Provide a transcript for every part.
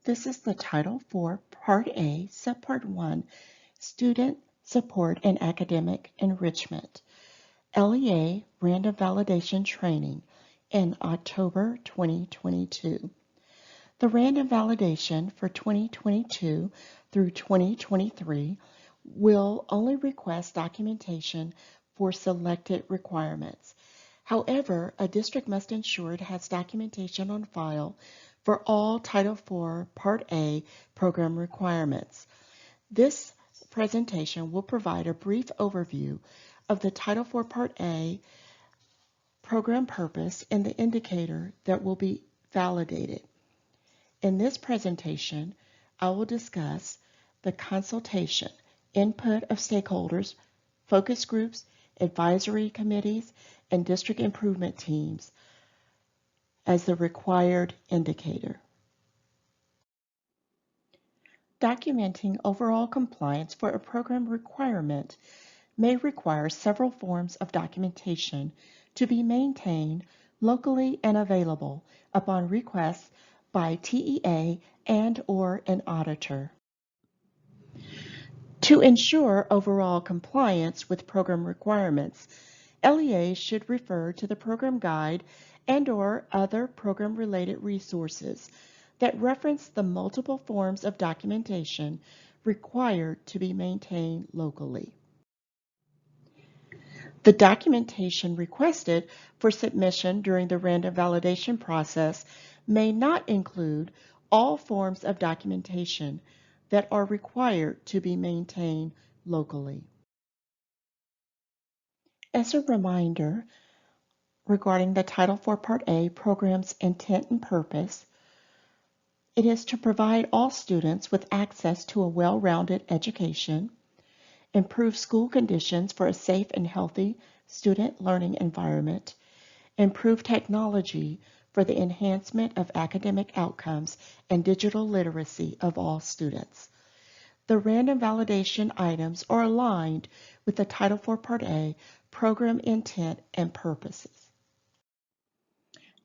This is the Title IV, Part A, Subpart 1, Student Support and Academic Enrichment, LEA Random Validation Training in October 2022. The random validation for 2022 through 2023 will only request documentation for selected requirements. However, a district must ensure it has documentation on file for all Title IV Part A program requirements. This presentation will provide a brief overview of the Title IV Part A program purpose and the indicator that will be validated. In this presentation, I will discuss the consultation, input of stakeholders, focus groups, advisory committees, and district improvement teams as the required indicator. Documenting overall compliance for a program requirement may require several forms of documentation to be maintained locally and available upon request by TEA and/or an auditor. To ensure overall compliance with program requirements, LEA should refer to the program guide and/or other program-related resources that reference the multiple forms of documentation required to be maintained locally. The documentation requested for submission during the random validation process may not include all forms of documentation that are required to be maintained locally. As a reminder regarding the Title IV Part A program's intent and purpose, it is to provide all students with access to a well-rounded education, improve school conditions for a safe and healthy student learning environment, improve technology for the enhancement of academic outcomes and digital literacy of all students. The random validation items are aligned with the Title IV Part A program intent and purposes.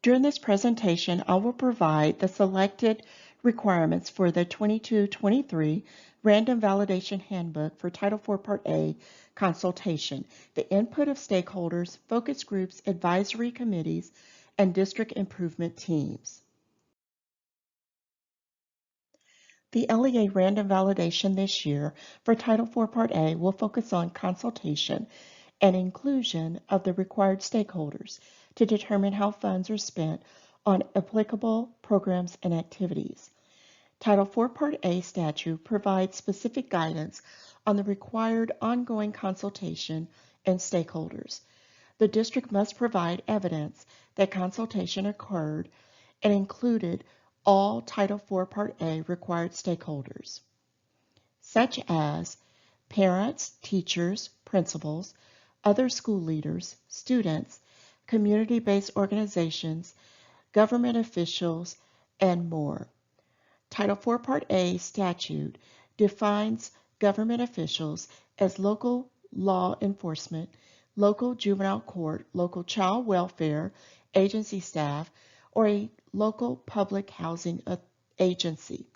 During this presentation, I will provide the selected requirements for the 22-23 Random Validation Handbook for Title IV Part A Consultation, the input of stakeholders, focus groups, advisory committees, and district improvement teams. The LEA Random Validation this year for Title IV Part A will focus on consultation and inclusion of the required stakeholders to determine how funds are spent on applicable programs and activities. Title IV Part A statute provides specific guidance on the required ongoing consultation and stakeholders. The district must provide evidence that consultation occurred and included all Title IV Part A required stakeholders, such as parents, teachers, principals, other school leaders, students, community-based organizations, government officials, and more. Title IV Part A statute defines government officials as local law enforcement, local juvenile court, local child welfare agency staff, or a local public housing agency.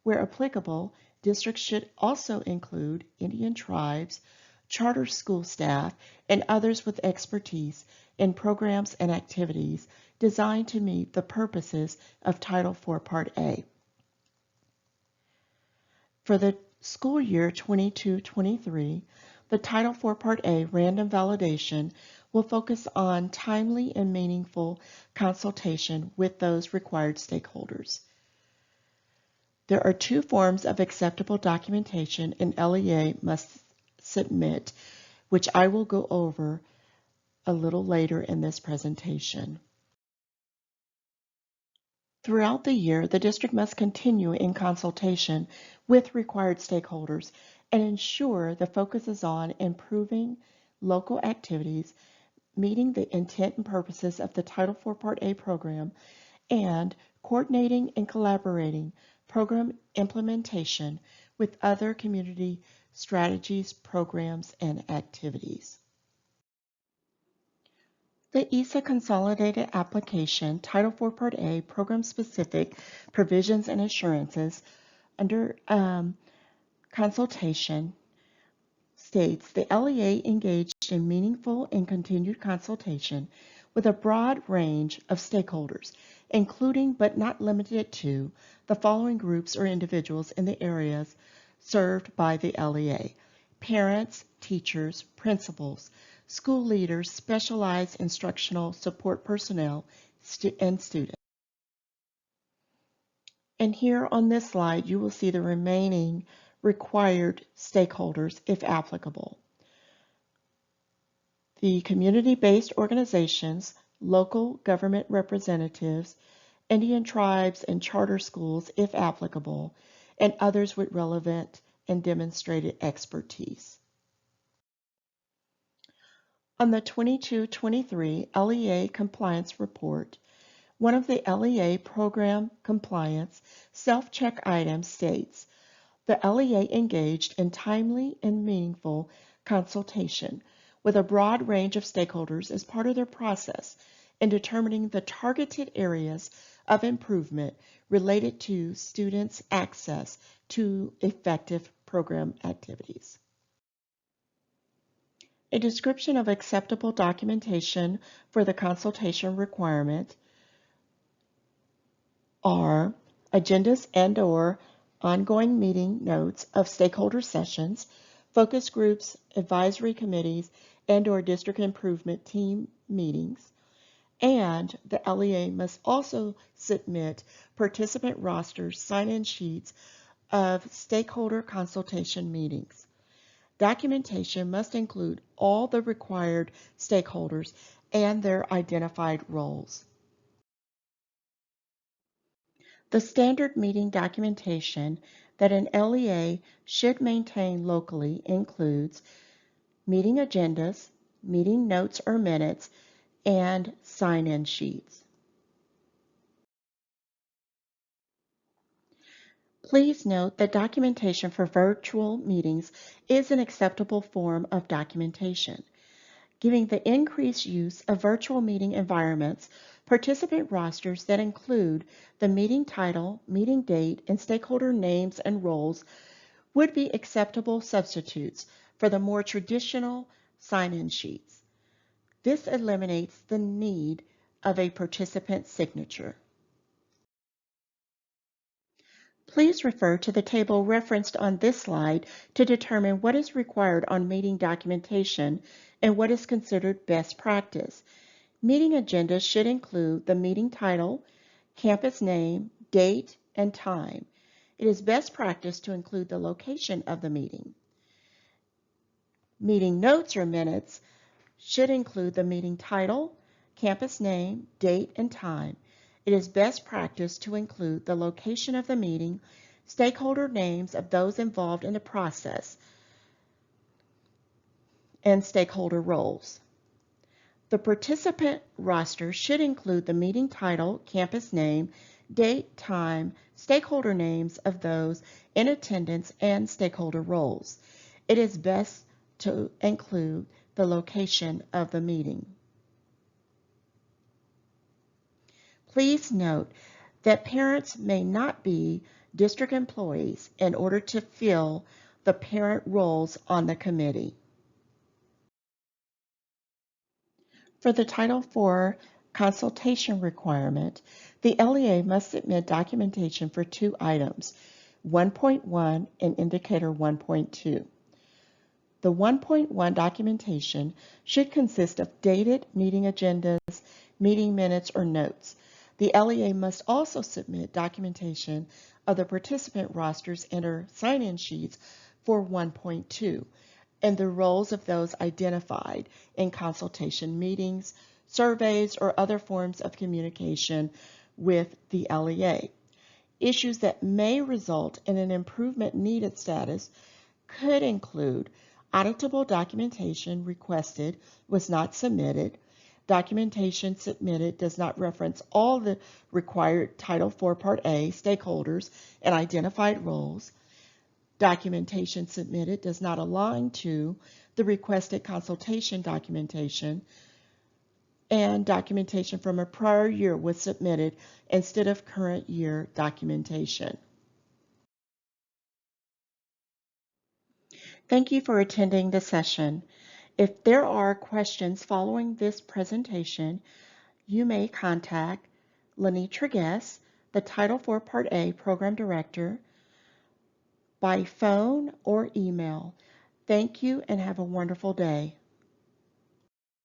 Where applicable, districts should also include Indian tribes, charter school staff, and others with expertise in programs and activities designed to meet the purposes of Title IV Part A. For the school year 22-23, the Title IV Part A random validation will focus on timely and meaningful consultation with those required stakeholders. There are two forms of acceptable documentation an LEA must submit, which I will go over a little later in this presentation. Throughout the year, the district must continue in consultation with required stakeholders and ensure the focus is on improving local activities, meeting the intent and purposes of the Title IV Part A program, and coordinating and collaborating program implementation with other community strategies, programs, and activities. The ESSA Consolidated Application, Title IV Part A, Program-Specific Provisions and Assurances, under consultation, states the LEA engaged in meaningful and continued consultation with a broad range of stakeholders, including but not limited to the following groups or individuals in the areas served by the LEA: parents, teachers, principals, school leaders, specialized instructional support personnel, and students. And here on this slide, you will see the remaining required stakeholders, if applicable: the community-based organizations, local government representatives, Indian tribes and charter schools, if applicable, and others with relevant and demonstrated expertise. On the 22-23 LEA Compliance Report, one of the LEA program compliance self-check items states, the LEA engaged in timely and meaningful consultation with a broad range of stakeholders as part of their process in determining the targeted areas of improvement related to students' access to effective program activities. A description of acceptable documentation for the consultation requirement are agendas and/or ongoing meeting notes of stakeholder sessions, focus groups, advisory committees, and/or district improvement team meetings. And the LEA must also submit participant rosters, sign-in sheets of stakeholder consultation meetings. Documentation must include all the required stakeholders and their identified roles. The standard meeting documentation that an LEA should maintain locally includes meeting agendas, meeting notes or minutes, and sign-in sheets. Please note that documentation for virtual meetings is an acceptable form of documentation. Giving the increased use of virtual meeting environments, participant rosters that include the meeting title, meeting date, and stakeholder names and roles would be acceptable substitutes for the more traditional sign-in sheets. This eliminates the need of a participant signature. Please refer to the table referenced on this slide to determine what is required on meeting documentation and what is considered best practice. Meeting agendas should include the meeting title, campus name, date, and time. It is best practice to include the location of the meeting. Meeting notes or minutes should include the meeting title, campus name, date, and time. It is best practice to include the location of the meeting, stakeholder names of those involved in the process, and stakeholder roles. The participant roster should include the meeting title, campus name, date, time, stakeholder names of those in attendance, and stakeholder roles. It is best to include the location of the meeting. Please note that parents may not be district employees in order to fill the parent roles on the committee. For the Title IV consultation requirement, the LEA must submit documentation for two items, 1.1 and Indicator 1.2. The 1.1 documentation should consist of dated meeting agendas, meeting minutes, or notes. The LEA must also submit documentation of the participant rosters and/or sign-in sheets for 1.2 and the roles of those identified in consultation meetings, surveys, or other forms of communication with the LEA. Issues that may result in an improvement needed status could include auditable documentation requested was not submitted, documentation submitted does not reference all the required Title IV Part A stakeholders and identified roles, documentation submitted does not align to the requested consultation documentation, and documentation from a prior year was submitted instead of current year documentation. Thank you for attending the session. If there are questions following this presentation, you may contact Lenitra Guess, the Title IV Part A Program Director, by phone or email. Thank you and have a wonderful day.